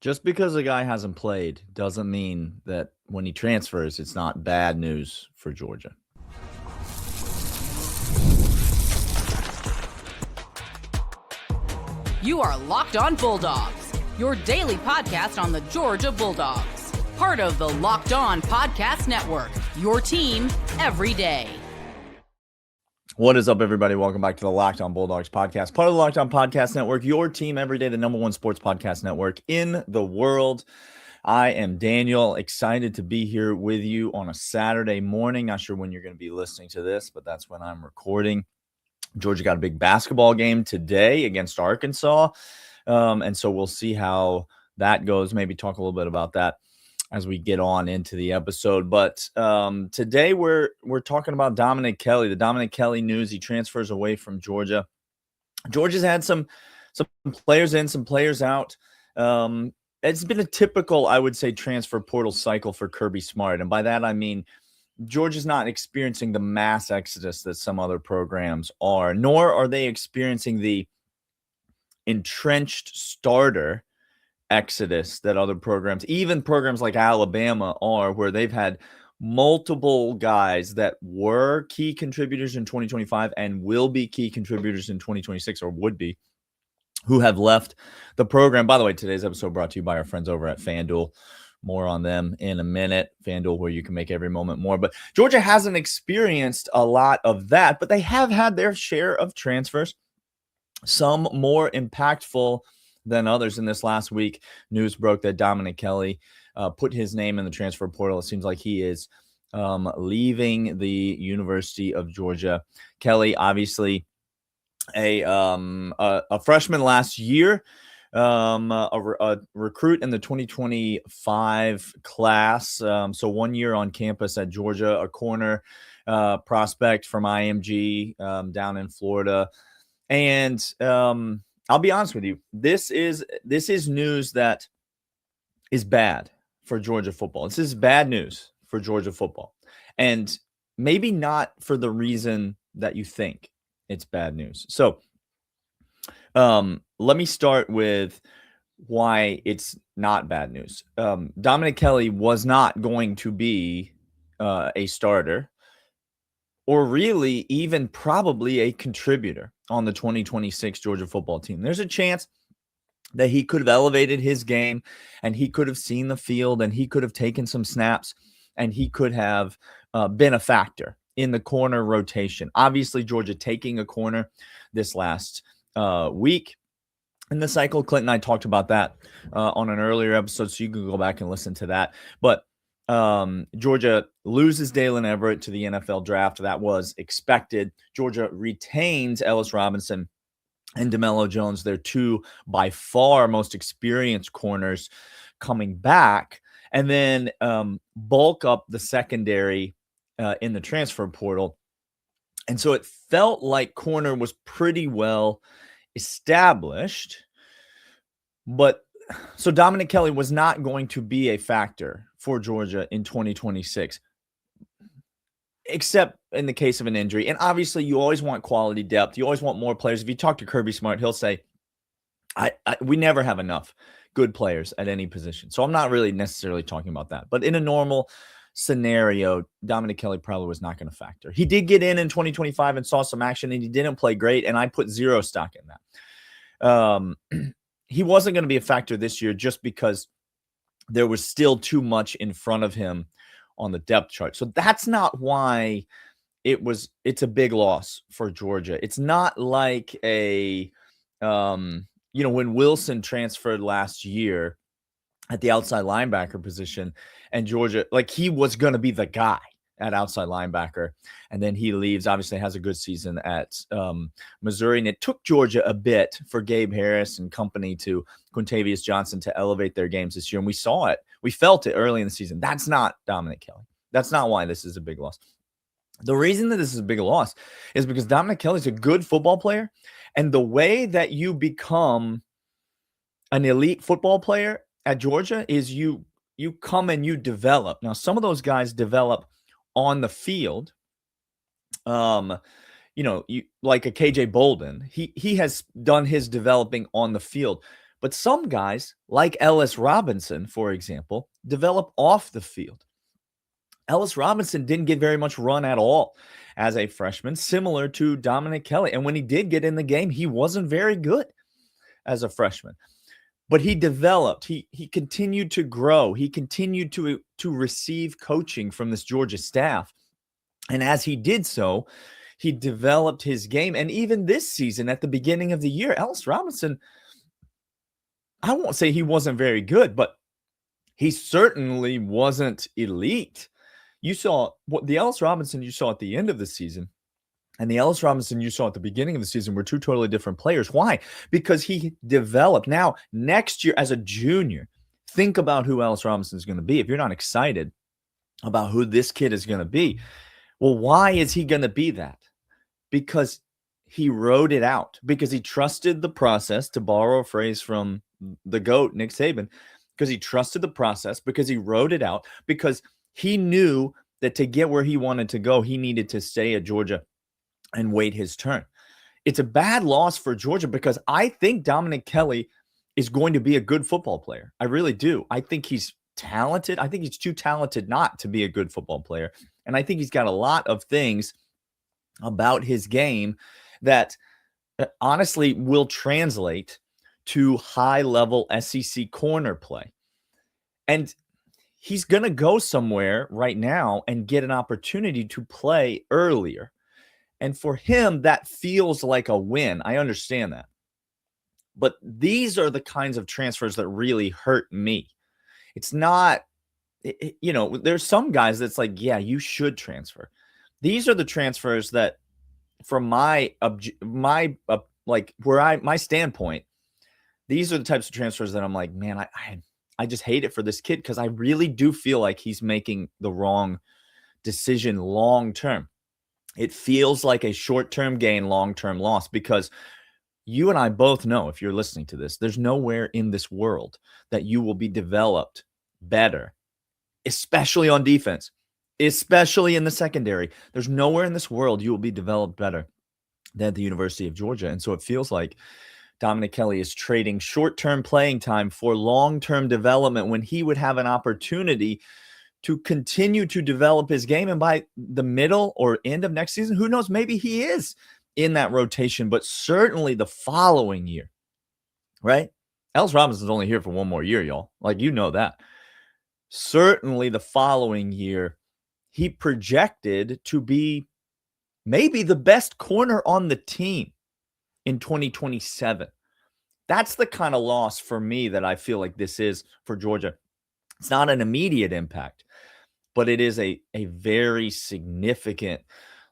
Just because a guy hasn't played doesn't mean that when he transfers, it's not bad news for Georgia. You are Locked On Bulldogs, your daily podcast on the Georgia Bulldogs. Part of the Locked On Podcast Network, your team every day. What is up, everybody? Welcome back to the Locked On Bulldogs podcast, part of the Locked On Podcast Network, your team every day, the #1 sports podcast network in the world. I am Daniel, excited to be here with you on a Saturday morning. Not sure when you're going to be listening to this, but that's when I'm recording. Georgia got a big basketball game today against Arkansas, and so we'll see how that goes. Maybe talk a little bit about that as we get on into the episode. But today we're talking about Dominic Kelly, the Dominic Kelly news. He transfers away from Georgia. Georgia's had some players in, some players out. It's been a typical, I would say, transfer portal cycle for Kirby Smart. And by that, I mean, Georgia's not experiencing the mass exodus that some other programs are, nor are they experiencing the entrenched starter exodus that other programs, even programs like Alabama, are, where they've had multiple guys that were key contributors in 2025 and will be key contributors in 2026, or would be, who have left the program. By the way, today's episode brought to you by our friends over at FanDuel. More on them in a minute. FanDuel, where you can make every moment more. But Georgia hasn't experienced a lot of that, but they have had their share of transfers, some more impactful than others. In this last week, news broke that Dominic Kelly put his name in the transfer portal. It seems like he is leaving the University of Georgia. Kelly, obviously a freshman last year, a recruit in the 2025 class. So 1 year on campus at Georgia, a corner prospect from IMG down in Florida. And I'll be honest with you, this is news that is bad for Georgia football. This is bad news for Georgia football. And maybe not for the reason that you think it's bad news. So let me start with why it's not bad news. Dominic Kelly was not going to be a starter, or really even probably a contributor on the 2026 Georgia football team. There's a chance that he could have elevated his game, and he could have seen the field, and he could have taken some snaps, and he could have been a factor in the corner rotation. Obviously, Georgia taking a corner this last week in the cycle. Clint and I talked about that on an earlier episode, so you can go back and listen to that. But Georgia loses Dalen Everett to the NFL draft. That was expected. Georgia retains Ellis Robinson and DeMello Jones, their two by far most experienced corners, coming back, and then bulk up the secondary in the transfer portal. And so it felt like corner was pretty well established. But so Dominic Kelly was not going to be a factor for Georgia in 2026, except in the case of an injury. And obviously, you always want quality depth. You always want more players. If you talk to Kirby Smart, he'll say, we never have enough good players at any position. So I'm not really necessarily talking about that. But in a normal scenario, Dominic Kelly probably was not going to factor. He did get in 2025 and saw some action, and he didn't play great, and I put zero stock in that. He wasn't going to be a factor this year just because there was still too much in front of him on the depth chart. So that's not why it's a big loss for Georgia. It's not like when Wilson transferred last year at the outside linebacker position, and Georgia, like, he was going to be the guy at outside linebacker, and then he leaves. Obviously has a good season at Missouri, and it took Georgia a bit for Gabe Harris and company to Quintavious Johnson to elevate their games this year, and we saw it. We felt it early in the season. That's not Dominic Kelly. That's not why this is a big loss. The reason that this is a big loss is because Dominic Kelly is a good football player, and the way that you become an elite football player at Georgia is you come and you develop. Now, some of those guys develop on the field. Like a KJ Bolden, he has done his developing on the field, But some guys, like Ellis Robinson, for example, develop off the field. Ellis Robinson didn't get very much run at all as a freshman, similar to Dominic Kelly. And when he did get in the game, he wasn't very good as a freshman. But he developed. He continued to grow. He continued to receive coaching from this Georgia staff. And as he did so, he developed his game. And even this season, at the beginning of the year, Ellis Robinson, I won't say he wasn't very good, but he certainly wasn't elite. You saw what the Ellis Robinson you saw at the end of the season and the Ellis Robinson you saw at the beginning of the season were two totally different players. Why? Because he developed. Now, next year as a junior, think about who Ellis Robinson is going to be. If you're not excited about who this kid is going to be, well, why is he going to be that? Because he wrote it out, because he trusted the process, to borrow a phrase from the GOAT, Nick Saban, because he trusted the process, because he wrote it out, because he knew that to get where he wanted to go, he needed to stay at Georgia and wait his turn. It's a bad loss for Georgia because I think Dominic Kelly is going to be a good football player. I really do. I think he's talented. I think he's too talented not to be a good football player. And I think he's got a lot of things about his game that honestly will translate to high-level SEC corner play. And he's going to go somewhere right now and get an opportunity to play earlier. And for him, that feels like a win. I understand that. But these are the kinds of transfers that really hurt me. It's not, there's some guys that's like, yeah, you should transfer. These are the transfers that, from my standpoint, these are the types of transfers that I'm like, man, I just hate it for this kid because I really do feel like he's making the wrong decision long term. It feels like a short-term gain, long-term loss, because you and I both know, if you're listening to this, there's nowhere in this world that you will be developed better, especially on defense, especially in the secondary. There's nowhere in this world you will be developed better than the University of Georgia. And so it feels like Dominic Kelly is trading short-term playing time for long-term development when he would have an opportunity to continue to develop his game. And by the middle or end of next season, who knows, maybe he is in that rotation, but certainly the following year, right? Ellis Robinson's only here for one more year, y'all. Like, you know that. Certainly the following year, he projected to be maybe the best corner on the team in 2027. That's the kind of loss for me that I feel like this is for Georgia. It's not an immediate impact, but it is a very significant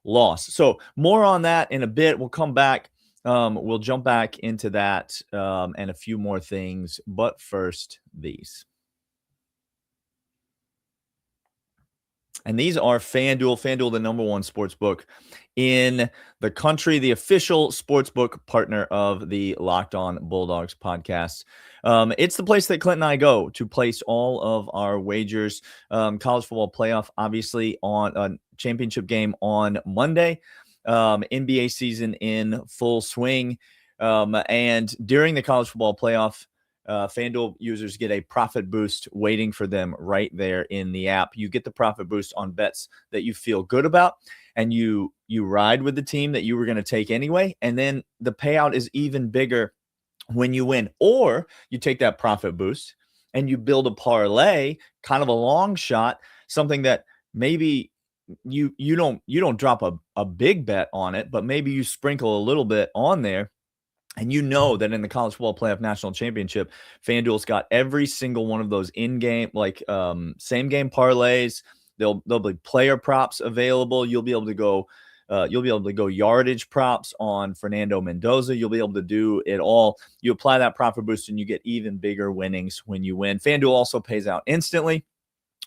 loss. So more on that in a bit. We'll come back. We'll jump back into that and a few more things. But first, these. And these are FanDuel. FanDuel, the number one sports book in the country, the official sportsbook partner of the Locked On Bulldogs podcast. It's the place that Clint and I go to place all of our wagers. College football playoff, obviously, on a championship game on Monday. NBA season in full swing. And during the college football playoff, FanDuel users get a profit boost waiting for them right there in the app. You get the profit boost on bets that you feel good about, and you ride with the team that you were going to take anyway. And then the payout is even bigger when you win. Or you take that profit boost and you build a parlay, kind of a long shot, something that maybe you don't drop a big bet on it, but maybe you sprinkle a little bit on there. And you know that in the college football playoff national championship, FanDuel's got every single one of those in-game, same game parlays. There'll be player props available. You'll be able to go yardage props on Fernando Mendoza. You'll be able to do it all. You apply that profit boost and you get even bigger winnings when you win. FanDuel also pays out instantly,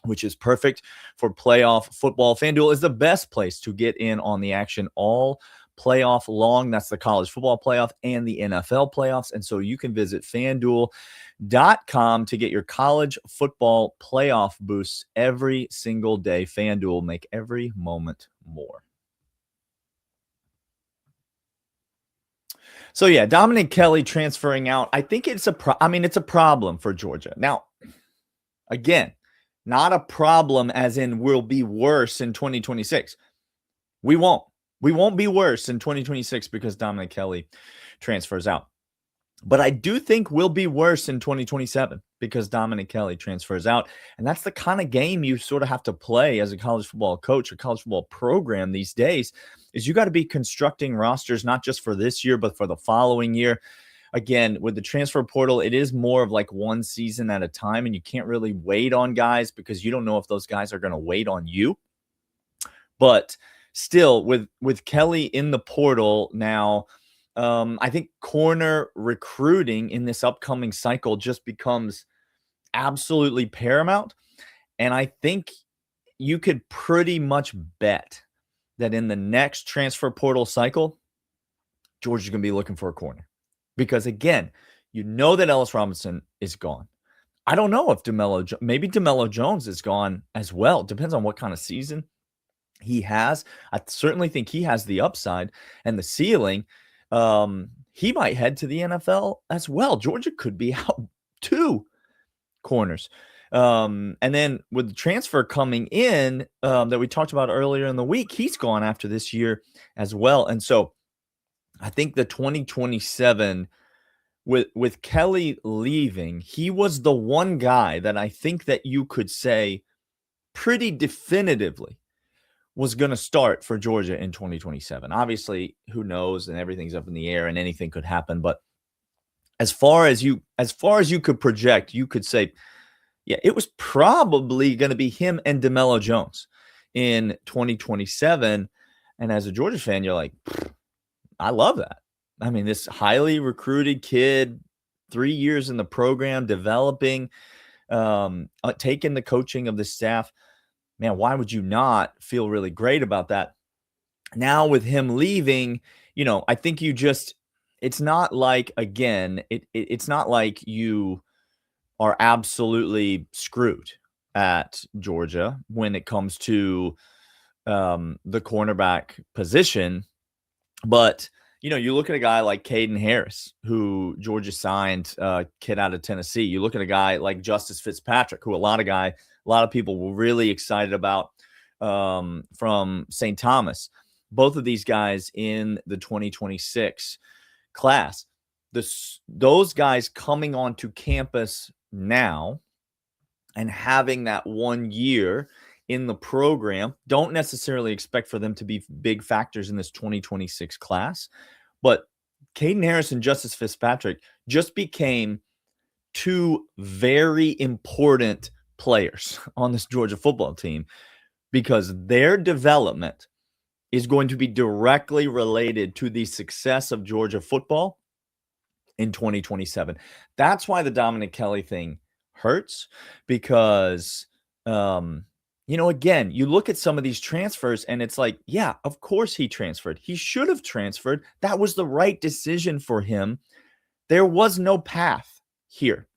which is perfect for playoff football. FanDuel is the best place to get in on the action all playoff long. That's the college football playoff and the NFL playoffs. And so you can visit FanDuel.com to get your college football playoff boosts every single day. FanDuel, make every moment more. So yeah, Dominic Kelly transferring out. I think it's it's a problem for Georgia. Now, again, not a problem as in we'll be worse in 2026. We won't. We won't be worse in 2026 because Dominic Kelly transfers out. But I do think we'll be worse in 2027 because Dominic Kelly transfers out. And that's the kind of game you sort of have to play as a college football coach or college football program these days, is you got to be constructing rosters not just for this year, but for the following year. Again, with the transfer portal, it is more of like one season at a time, and you can't really wait on guys because you don't know if those guys are going to wait on you. But still, with Kelly in the portal now, I think corner recruiting in this upcoming cycle just becomes absolutely paramount. And I think you could pretty much bet that in the next transfer portal cycle, Georgia's going to be looking for a corner. Because again, you know that Ellis Robinson is gone. I don't know if maybe DeMello Jones is gone as well. Depends on what kind of season he has. I certainly think he has the upside and the ceiling. He might head to the NFL as well. Georgia could be out 2 corners. And then with the transfer coming in that we talked about earlier in the week, he's gone after this year as well. And so I think the 2027 with Kelly leaving, he was the one guy that I think that you could say pretty definitively was going to start for Georgia in 2027. Obviously, who knows, and everything's up in the air and anything could happen. But as far as you could project, you could say, yeah, it was probably going to be him and DeMello Jones in 2027. And as a Georgia fan, you're like, I love that. I mean, this highly recruited kid, 3 years in the program, developing, taking the coaching of the staff. Man, why would you not feel really great about that? Now with him leaving, I think it's not like, again, it's not like you are absolutely screwed at Georgia when it comes to the cornerback position. But, you look at a guy like Caden Harris, who Georgia signed, kid out of Tennessee. You look at a guy like Justice Fitzpatrick, who a lot of people were really excited about from St. Thomas. Both of these guys in the 2026 class. Those guys coming onto campus now and having that 1 year in the program, don't necessarily expect for them to be big factors in this 2026 class. But Caden Harris and Justice Fitzpatrick just became 2 very important players on this Georgia football team because their development is going to be directly related to the success of Georgia football in 2027. That's why the Dominic Kelly thing hurts because, again, you look at some of these transfers and it's like, yeah, of course he transferred. He should have transferred. That was the right decision for him. There was no path here.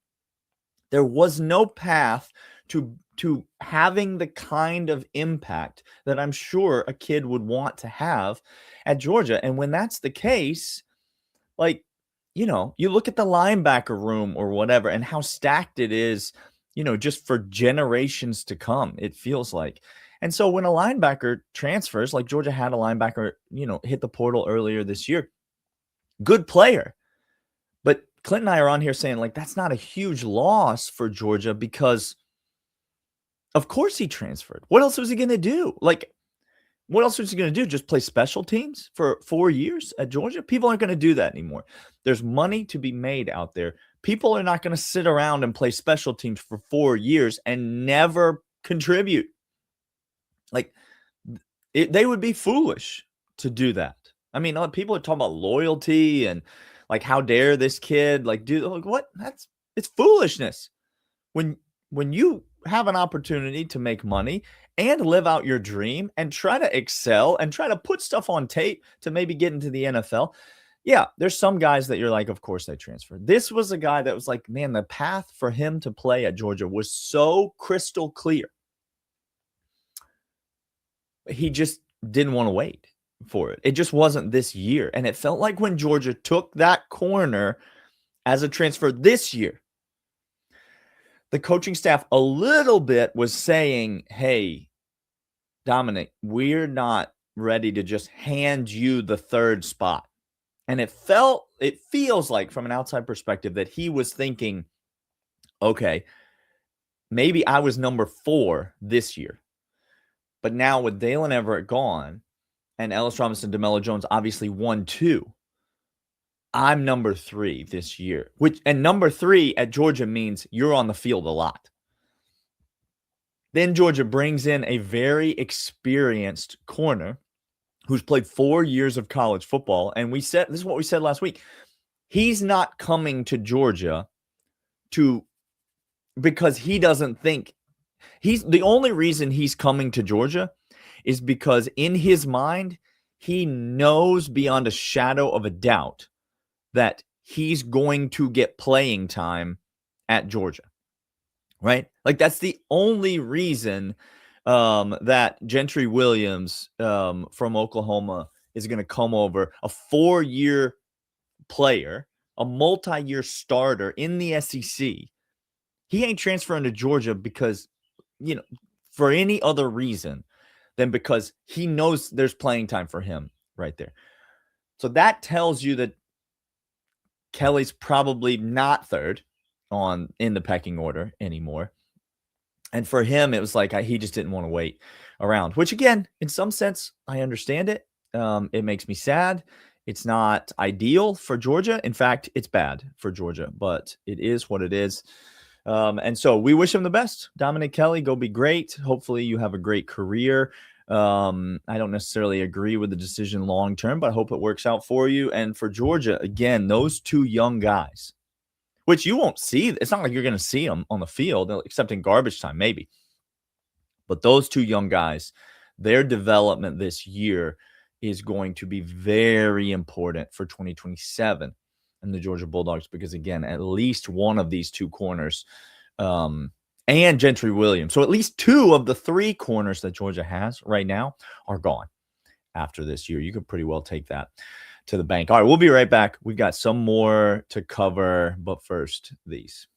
There was no path to having the kind of impact that I'm sure a kid would want to have at Georgia. And when that's the case, like, you look at the linebacker room or whatever and how stacked it is, just for generations to come, it feels like. And so when a linebacker transfers, like Georgia had a linebacker, hit the portal earlier this year, good player. But Clint and I are on here saying, like, that's not a huge loss for Georgia because of course he transferred. What else was he going to do? Like, what else was he going to do? Just play special teams for 4 years at Georgia? People aren't going to do that anymore. There's money to be made out there. People are not going to sit around and play special teams for 4 years and never contribute. Like, they would be foolish to do that. I mean, people are talking about loyalty and like, how dare this kid do what? It's foolishness. When you have an opportunity to make money and live out your dream and try to excel and try to put stuff on tape to maybe get into the NFL. Yeah, there's some guys that you're like, of course they transferred. This was a guy that was like, man, the path for him to play at Georgia was so crystal clear. He just didn't want to wait for it. It just wasn't this year. And it felt like when Georgia took that corner as a transfer this year, the coaching staff a little bit was saying, hey, Dominic, we're not ready to just hand you the third spot. And it feels like from an outside perspective that he was thinking, okay, maybe I was number 4 this year. But now with Dalen Everett gone and Ellis Robinson, DeMello Jones obviously 1-2, I'm number 3 this year. And number 3 at Georgia means you're on the field a lot. Then Georgia brings in a very experienced corner who's played 4 years of college football. And this is what we said last week. He's not coming to Georgia because he doesn't think the only reason he's coming to Georgia is because in his mind, he knows beyond a shadow of a doubt that he's going to get playing time at Georgia, right? Like that's the only reason that Gentry Williams from Oklahoma is going to come over, a 4-year player, a multi-year starter in the SEC. He ain't transferring to Georgia because, for any other reason than because he knows there's playing time for him right there. So that tells you that Kelly's probably not third in the pecking order anymore. And for him, it was like he just didn't want to wait around, which again, in some sense, I understand it. It makes me sad. It's not ideal for Georgia. In fact, it's bad for Georgia, but it is what it is. And so we wish him the best. Dominic Kelly, go be great. Hopefully you have a great career. I don't necessarily agree with the decision long term, but I hope it works out for you. And for Georgia, again, those 2 young guys, which you won't see. It's not like you're going to see them on the field, except in garbage time, maybe. But those 2 young guys, their development this year is going to be very important for 2027 and the Georgia Bulldogs, because again, at least one of these 2 corners and Gentry Williams. So at least 2 of the 3 corners that Georgia has right now are gone after this year. You could pretty well take that to the bank. All right, we'll be right back. We've got some more to cover, but first, these.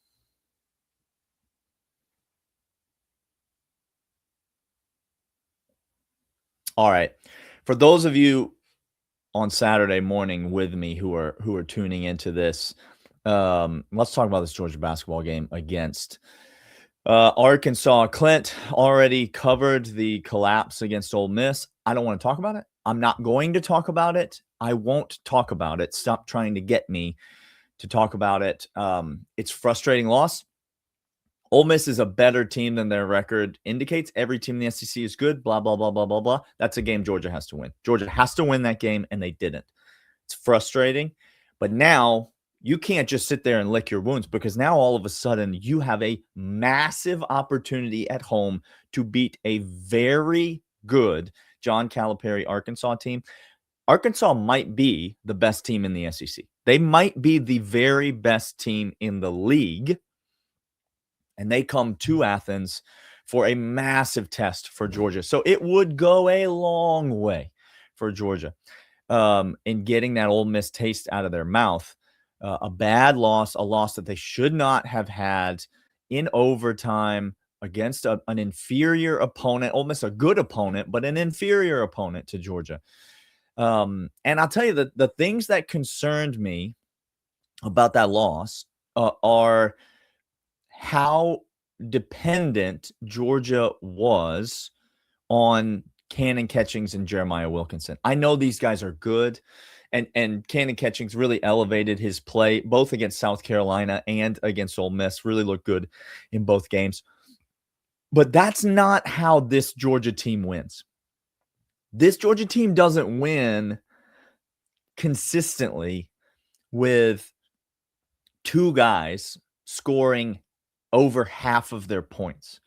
All right. For those of you on Saturday morning with me who are tuning into this, let's talk about this Georgia basketball game against Arkansas. Clint already covered the collapse against Ole Miss. I don't want to talk about it. I'm not going to talk about it. I won't talk about it. Stop trying to get me to talk about it. It's a frustrating loss. Ole Miss is a better team than their record indicates. Every team in the SEC is good, blah, blah, blah, blah, blah, blah. That's a game Georgia has to win. Georgia has to win that game, and they didn't. It's frustrating. But now you can't just sit there and lick your wounds, because now all of a sudden you have a massive opportunity at home to beat a very good John Calipari Arkansas team. Arkansas might be the best team in the SEC. They might be the very best team in the league. And they come to Athens for a massive test for Georgia. So it would go a long way for Georgia in getting that Ole Miss taste out of their mouth. A bad loss, a loss that they should not have had in overtime against an inferior opponent. Ole Miss, a good opponent, but an inferior opponent to Georgia. And I'll tell you that the things that concerned me about that loss are how dependent Georgia was on Cannon Catchings and Jeremiah Wilkinson. I know these guys are good, and Cannon Catchings really elevated his play both against South Carolina and against Ole Miss, really looked good in both games. But that's not how this Georgia team wins. This Georgia team doesn't win consistently with 2 guys scoring over half of their points.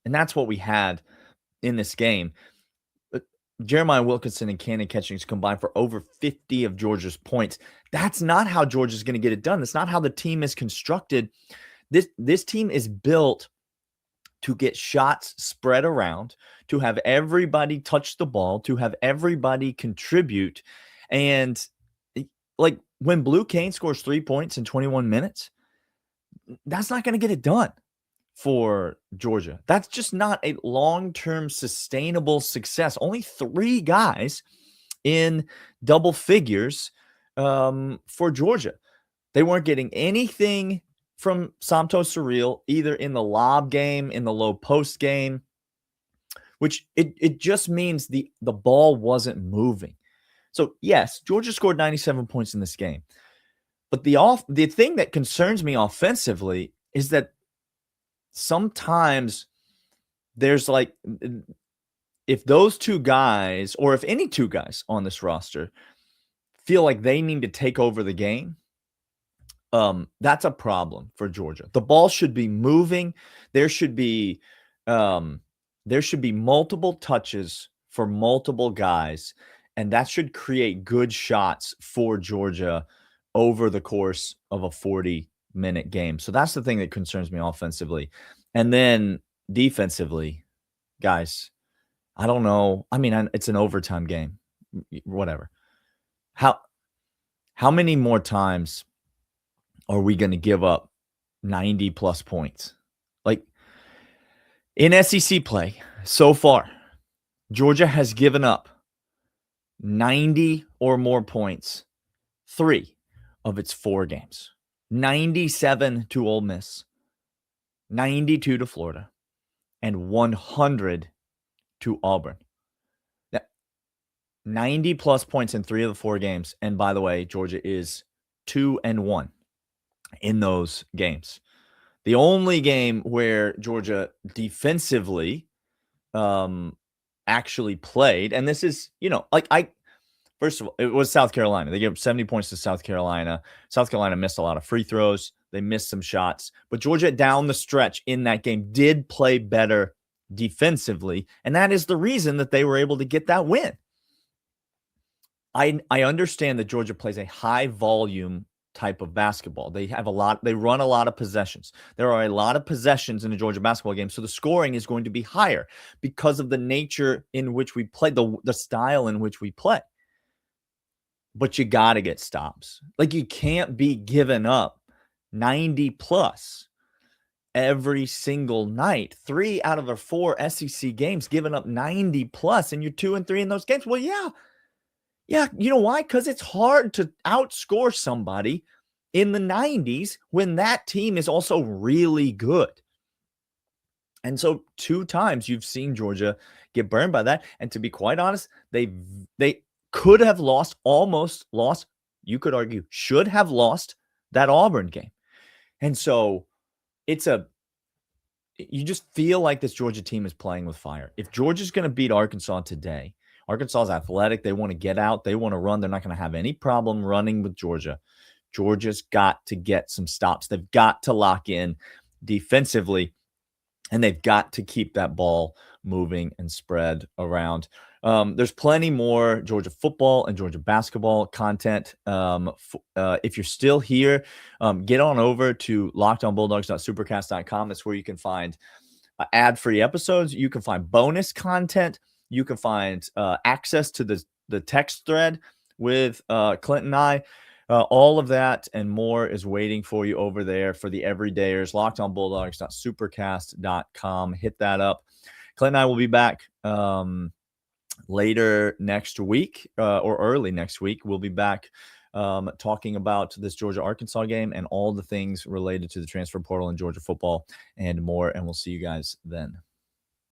And that's what we had in this game. Jeremiah Wilkinson and Cannon Catchings combined for over 50 of Georgia's points. That's not how Georgia's going to get it done. That's not how the team is constructed. This team is built to get shots spread around, to have everybody touch the ball, to have everybody contribute. And like when Blue Cane scores 3 points in 21 minutes, that's not going to get it done for Georgia. That's just not a long-term sustainable success. Only 3 guys in double figures for Georgia. They weren't getting anything from Santos Surreal, either in the lob game, in the low post game, which it just means the ball wasn't moving. So yes, Georgia scored 97 points in this game. But the thing that concerns me offensively is that sometimes there's like, if those 2 guys, or if any 2 guys on this roster feel like they need to take over the game, that's a problem for Georgia. The ball should be moving. There should be multiple touches for multiple guys, and that should create good shots for Georgia over the course of a 40-minute game. So that's the thing that concerns me offensively. And then defensively, guys, I don't know. I mean, it's an overtime game, whatever. How many more times are we going to give up 90-plus points? Like in SEC play so far, Georgia has given up 90 or more points 3 of its 4 games. 97 to Ole Miss, 92 to Florida, and 100 to Auburn. 90-plus points in 3 of the 4 games. And by the way, Georgia is 2-1 in those games. The only game where Georgia defensively actually played, and this is, first of all, it was South Carolina. They gave up 70 points to South Carolina. South Carolina missed a lot of free throws. They missed some shots. But Georgia down the stretch in that game did play better defensively, and that is the reason that they were able to get that win. I understand that Georgia plays a high volume type of basketball. They run a lot of possessions. There are a lot of possessions in a Georgia basketball game, so the scoring is going to be higher because of the nature in which we play, the style in which we play. But you got to get stops. Like, you can't be giving up 90 plus every single night. 3 out of the 4 SEC games giving up 90 plus, and you're 2-3 in those games. Well, yeah. You know why? Because it's hard to outscore somebody in the 90s when that team is also really good. And so 2 times you've seen Georgia get burned by that. And to be quite honest, they could have almost lost, you could argue, should have lost that Auburn game. And so you just feel like this Georgia team is playing with fire. If Georgia's going to beat Arkansas today, Arkansas is athletic. They want to get out. They want to run. They're not going to have any problem running with Georgia. Georgia's got to get some stops. They've got to lock in defensively, and they've got to keep that ball moving and spread around. There's plenty more Georgia football and Georgia basketball content. If you're still here, get on over to lockedonbulldogs.supercast.com. That's where you can find ad-free episodes. You can find bonus content. You can find access to the text thread with Clint and I. All of that and more is waiting for you over there for the everydayers. LockedOnBulldogs.supercast.com. Hit that up. Clint and I will be back later next week or early next week. We'll be back talking about this Georgia-Arkansas game and all the things related to the transfer portal and Georgia football and more. And we'll see you guys then.